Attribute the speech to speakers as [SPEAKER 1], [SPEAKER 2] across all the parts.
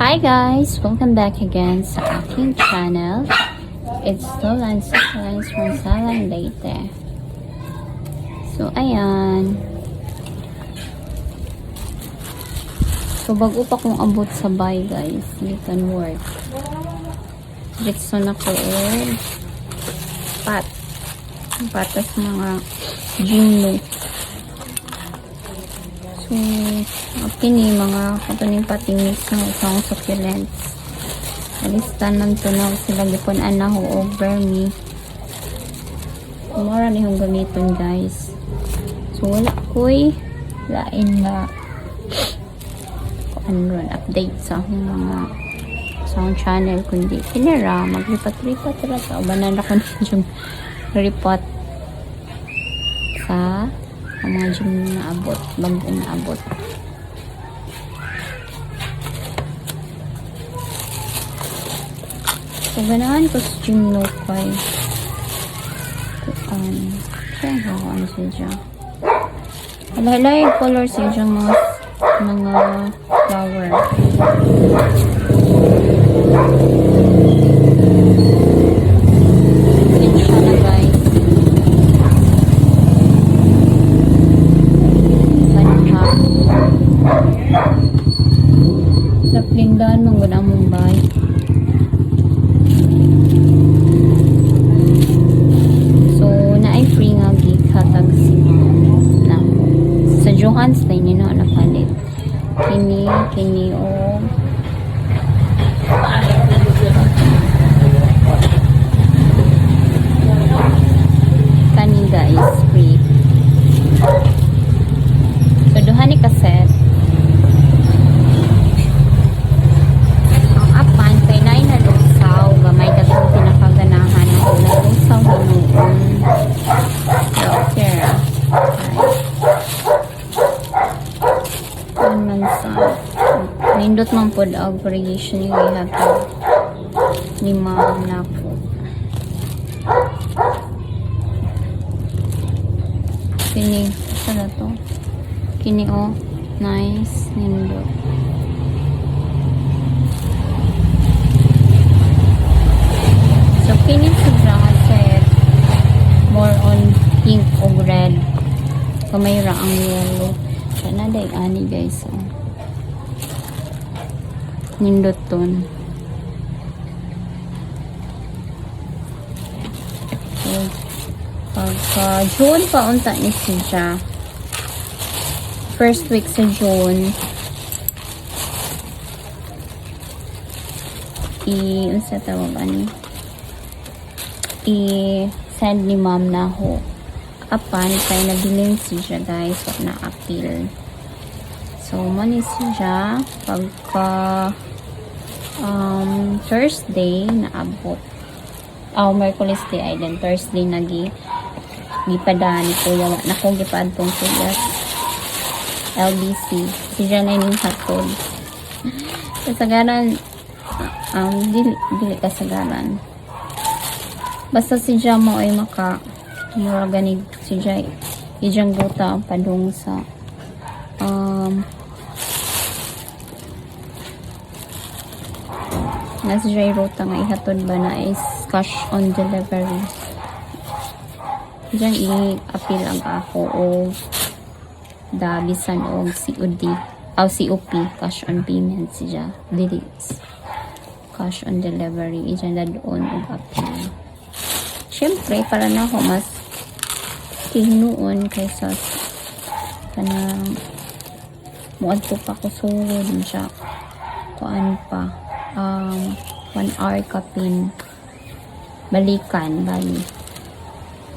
[SPEAKER 1] Hi guys! Welcome back again sa aking channel. It's Lance from Salan Leyte. So, ayan. So, bago pa kong abot sa bahay guys. You can work. Dixon ako patas mga gymno. So, kini mga katuning patinis ng isang succulents. Alistan ng tunaw sila gipunan na ho over me. Kumara ni hong gamiton guys. So, wala ko'y lain na update sa akong mga sa akong channel kundi kinira maglipat-lipat rata o banan ako yung report sa mga gym na abot, bago na abot. So, ganahan ko sa gym no kay kaya ano siya halay color siya mga flower. Laplindan mong guna Mumbai. So, na-ay free nga gikatag na sa Johans na yun na napalit. Kini o kani guys, free. So, duha ni kaset. Nindot man po ang variation yung we have to lima na po. Kini, saan to? Kini o, nice, nindot. So, kini sa set more on pink o red. Kamayra ang yellow. Sana day ani guys. Nindot ton. So, pagka June pa unta ni siya. First week sa June. Unsa tawag ani? I-send ni ma'am na ho. Apan kay nabiling siya guys, wag na appeal. So, manis siya pagka Thursday na abot. Merkulis day ay then Thursday gipadaan ni kuya na kong gipadtong kuya LBC. Siya na yung hatod. Kasagaran dili kasagaran. Basta siya mo ay mura ganig siya ijang buta ang padung sa nasa siya ruta nga ihatod ba na is cash on delivery. Diyan i-appeal ang ako o dabisan o COD o COP, cash on payment siya. Dili cash on delivery. Diyan na doon o appeal. Siyempre, para na ako mas tinuon kaysa kanang muadto pa ko sulod siya kuan pa 1 hour kapin balikan bali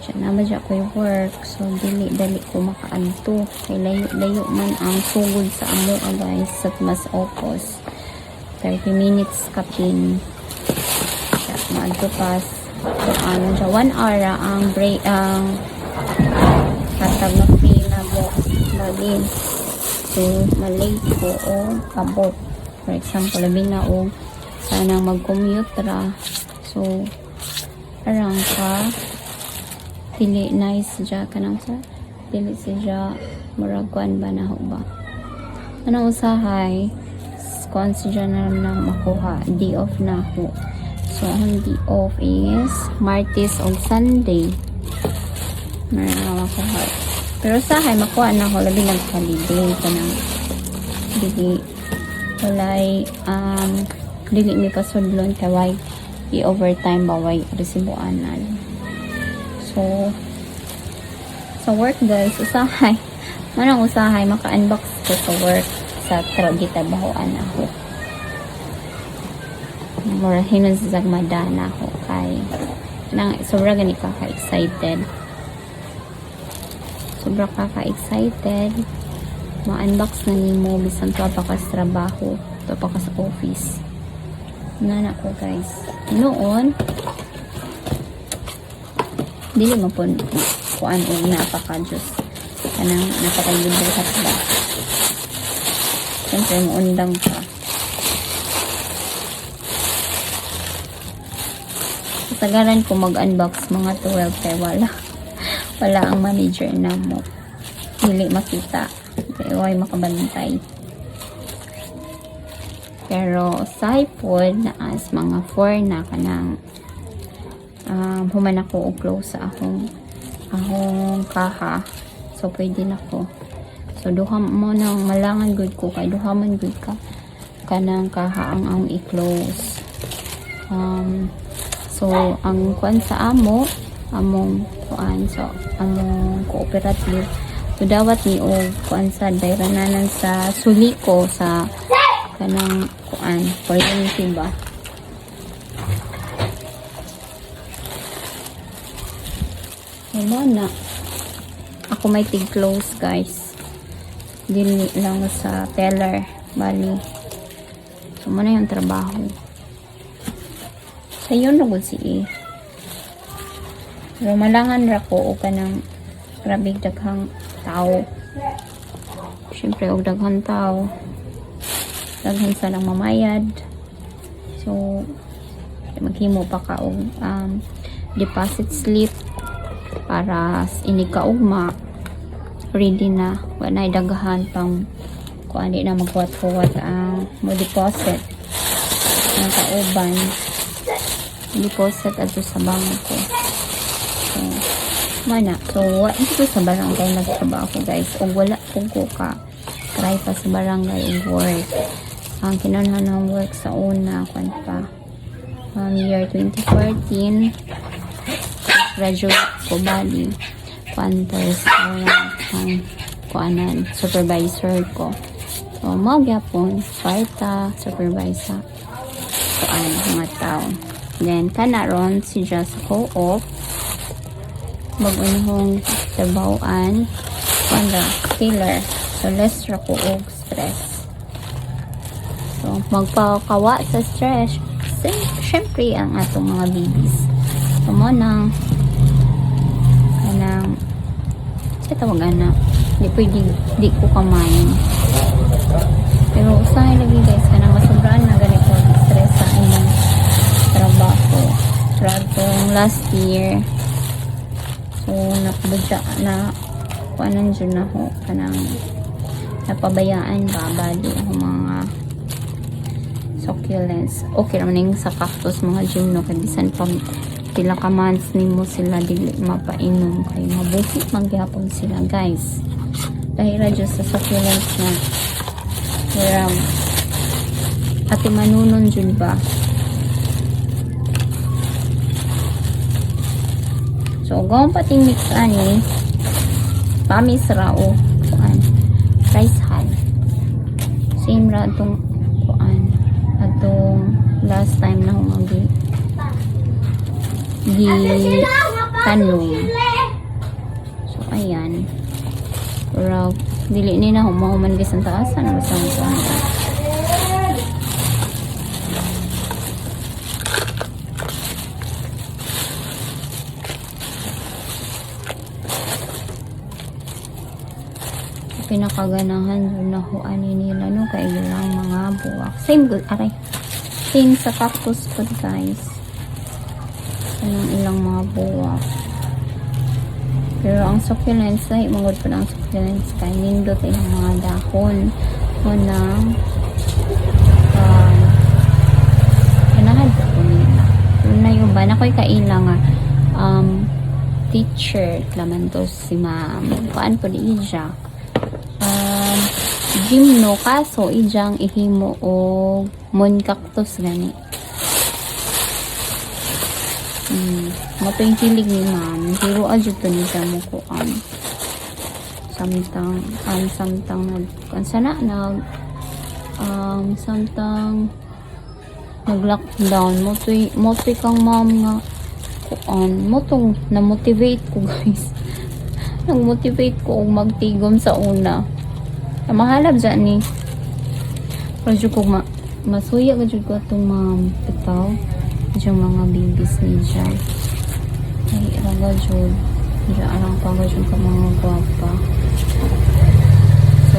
[SPEAKER 1] siya naman siya ko yung work so dali ko makaadto kay layo man ang sugod sa amo guys sa mas opos 30 minutes kapin siya maadto pas so ano siya 1 hour ang break ang hatag na pinabo bali so malate ko o kabot for example labing na o sanang mag-commute ra so parang ka dili nice siya kanang sa dili siya muraguan ba na ho ba anong usahay consider na makuha. Day off na ako. So, ang day off is Martes o Sunday. Meron na makuha. Pero sa akin, makuha na ako. Labi nagka-holiday ka ng dili. Walay, dili mi pasudlon kaway i-overtime baway resibuanan. So, sa work guys, usahay. Manang usahay, maka-unbox ko sa work sa trabahoan ako. Mura hinon sa madana ako kay nang sobra gani kaka-excited. Sobra kaka-excited. Ma-unbox na nimo bisan to pa ka sa trabaho, to pa ka sa office. Nana ko guys. Noon dili mo po kuan og napaka-Diyos. Kanang napaka-libre ka ba? Siyempre mo undang ka. Katagalan ko mag-unbox mga 12 kaya wala ang manager na mo. Dili makita. Kaya huwag makabantay. Pero sa iPod na as mga 4 na kanang human ako o close sa akong kaha. So pwede na ko. So duha mo nang malangan good ko kay duha man good ka kanang kaha ang i-close. So ang kuan sa among kuan so among cooperative so dawat ni og kuan sa dairananan sa suliko sa kanang kuan kuryente ba. Wala na. Ako may tig-close guys. Dili lang sa teller. Bali. So, muna yung trabaho. Sa yun na si E. Pero malangan ra ko o kanang grabe daghang tao. Siyempre, og daghang tao. Daghan sa lang mamayad. So, maghimo pa ka og deposit slip para inikaugma ready na wala dagahan pang kung hindi na magkuwat-kuwat ang mo deposit ng kauban deposit ato sa bangko. So mana so ito sa barangay nagtrabaho guys o wala ko ka try pa sa barangay og work ang kinahanglan ng work sa una kwan pa year 2014 graduate ko bali Panthers ang kuanan supervisor ko so magyapon kwarta supervisor kuan mga tao then kanaron si just co-op mag-unhong trabahoan kuanda killer so less ra ko og stress so magpakawa sa stress syempre ang atong mga babies so mo nang kanang sa tawagan na di pwede di ko kamain pero usahay lagi guys kanang masobraan na ganito stress sa inyong trabaho tratong last year so nakabudya na kuanan dyan na ho kanang napabayaan ba bali ang mga succulents okay naman yung sa cactus mga gym no kadisan pag pila ka months nimo sila dili mapainom kay mabusit magyapon sila guys dahil radyo sa succulents na ati manunon dyan ba so gawang pating mix ani pamis rao kuan rice hal same ra atong kuan atong last time na humagi tanong so ayan pero dili ni na humahuman guys ang taasan basta mo pinakaganahan yun na huani nila no kay ilang mga buwak same good aray same sa cactus food guys ng ilang mga buwak pero ang succulents ay mangod pa ng succulents kay nindot ilang mga dahon o ng Nga na ko'y kaila nga teacher laman to si ma'am. Paan po di siya? Gym no, kaso ijang ihimo o moon cactus gani. Mato yung kilig ni ma'am. Hero adyo to ni siya mo ko samtang samtang nag-lockdown mo to kang ma'am nga mo tong na-motivate ko guys. Nag-motivate ko og magtigom sa una. Mahalab dyan ni radyo ko masuya ka dyan ko itong pitaw dyan mga babies ni dyan ay raga dyan dyan arang pa dyan ka mga guwapa. So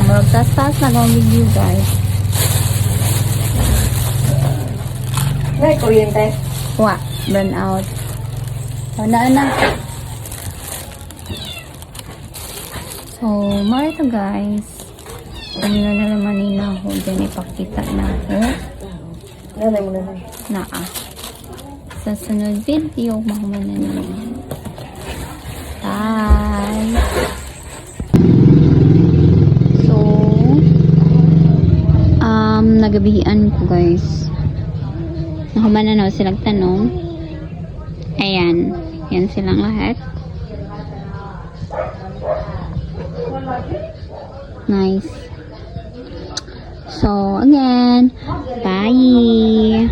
[SPEAKER 1] maragtas-tas na gawang video guys.
[SPEAKER 2] May kuryente.
[SPEAKER 1] Burn out. Tandaan na. So, marito guys. Ano na naman nila ako. Diyan ipakita na ako.
[SPEAKER 2] Nanay mo na.
[SPEAKER 1] Naa. Sa sunod video, makumana na. Bye! So, nagabihian ko guys. Nakumana na silang tanong. Ayan. Yan silang lahat. Nice. So, again, bye!